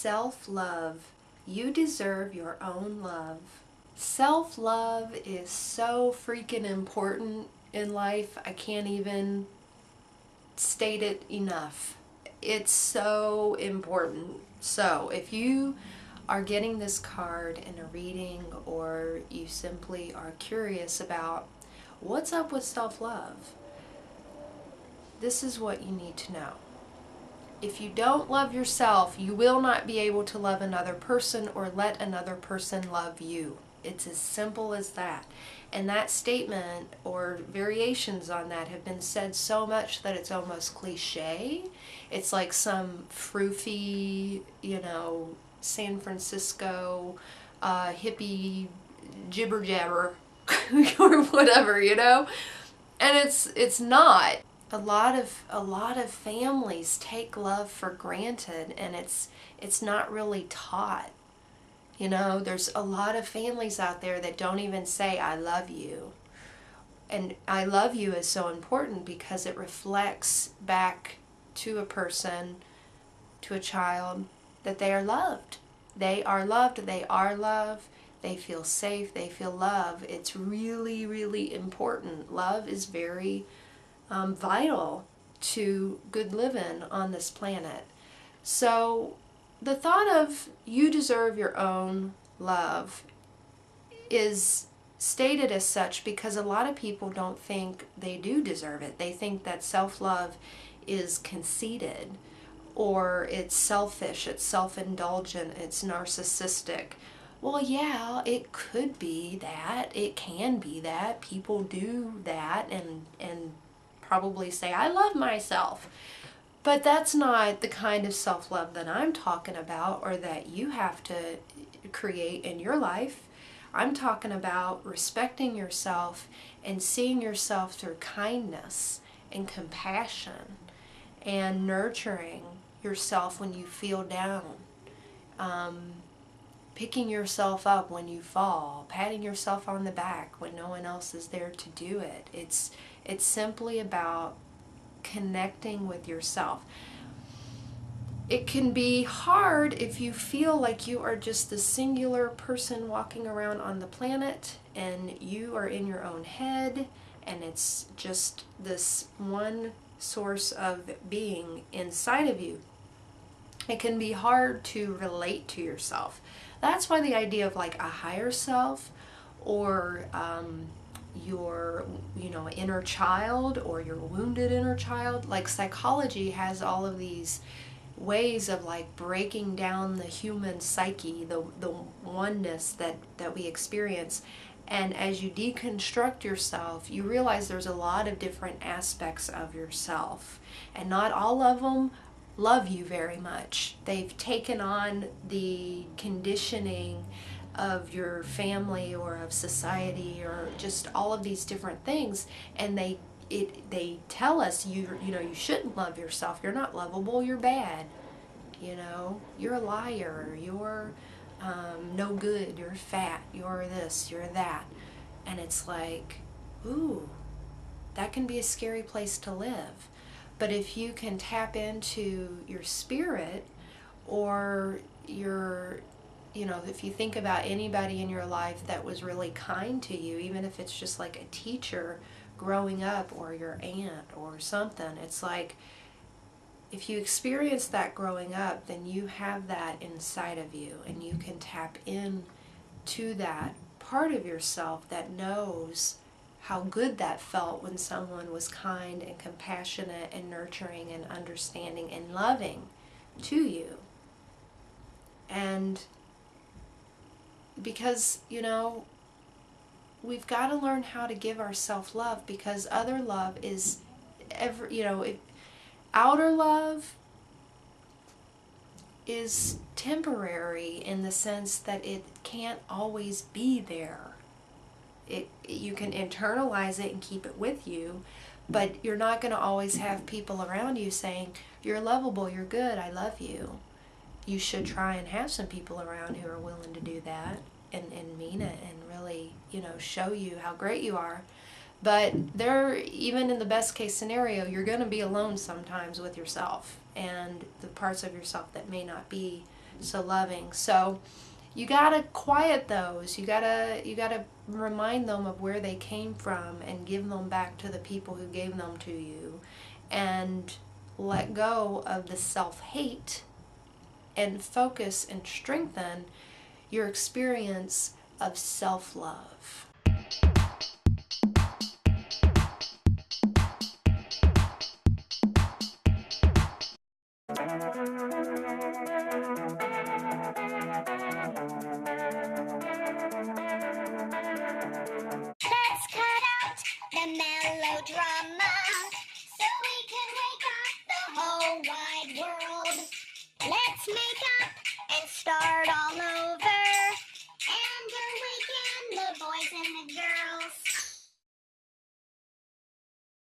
Self-love. You deserve your own love. Self-love is so freaking important in life. I can't even state it enough. It's so important. So if you are getting this card in a reading, or you simply are curious about what's up with self-love, this is what you need to know. If you don't love yourself, you will not be able to love another person or let another person love you. It's as simple as that. And that statement or variations on that have been said so much that it's almost cliche. It's like some froofy, San Francisco hippie jibber jabber or whatever, And it's not. A lot of families take love for granted, and it's not really taught. There's a lot of families out there that don't even say I love you. And I love you is so important because it reflects back to a person, to a child, that they are loved. They are loved, they are loved, they feel safe, they feel love. It's really, really important. Love is very vital to good living on this planet. So the thought of you deserve your own love is stated as such because a lot of people don't think they do deserve it. They think that self-love is conceited, or it's selfish, it's self-indulgent, it's narcissistic. Well, yeah, it could be that. It can be that. People do that and probably say, I love myself. But that's not the kind of self-love that I'm talking about, or that you have to create in your life. I'm talking about respecting yourself and seeing yourself through kindness and compassion and nurturing yourself when you feel down. Picking yourself up when you fall, patting yourself on the back when no one else is there to do it. It's simply about connecting with yourself. It can be hard if you feel like you are just the singular person walking around on the planet and you are in your own head and it's just this one source of being inside of you. It can be hard to relate to yourself. That's why the idea of like a higher self, or your inner child, or your wounded inner child, like psychology has all of these ways of like breaking down the human psyche, the oneness that we experience. And as you deconstruct yourself, you realize there's a lot of different aspects of yourself, and not all of them love you very much. They've taken on the conditioning of your family or of society or just all of these different things, and they tell us you shouldn't love yourself. You're not lovable. You're bad. You're a liar. You're no good. You're fat. You're this. You're that. And it's like, ooh, that can be a scary place to live. But if you can tap into your spirit, or if you think about anybody in your life that was really kind to you, even if it's just like a teacher growing up, or your aunt or something, it's like, if you experience that growing up, then you have that inside of you, and you can tap in to that part of yourself that knows how good that felt when someone was kind and compassionate and nurturing and understanding and loving to you. And because, we've got to learn how to give ourselves love, because other love is outer love is temporary in the sense that it can't always be there. You can internalize it and keep it with you, but you're not going to always have people around you saying, you're lovable, you're good, I love you. You should try and have some people around who are willing to do that and mean it and really, show you how great you are. But even in the best case scenario, you're going to be alone sometimes with yourself and the parts of yourself that may not be so loving. So you gotta quiet those. You gotta remind them of where they came from and give them back to the people who gave them to you, and let go of the self-hate and focus and strengthen your experience of self-love. Let's cut out the melodrama so we can wake up the whole wide world. Let's make up and start all over and awaken the boys and the girls.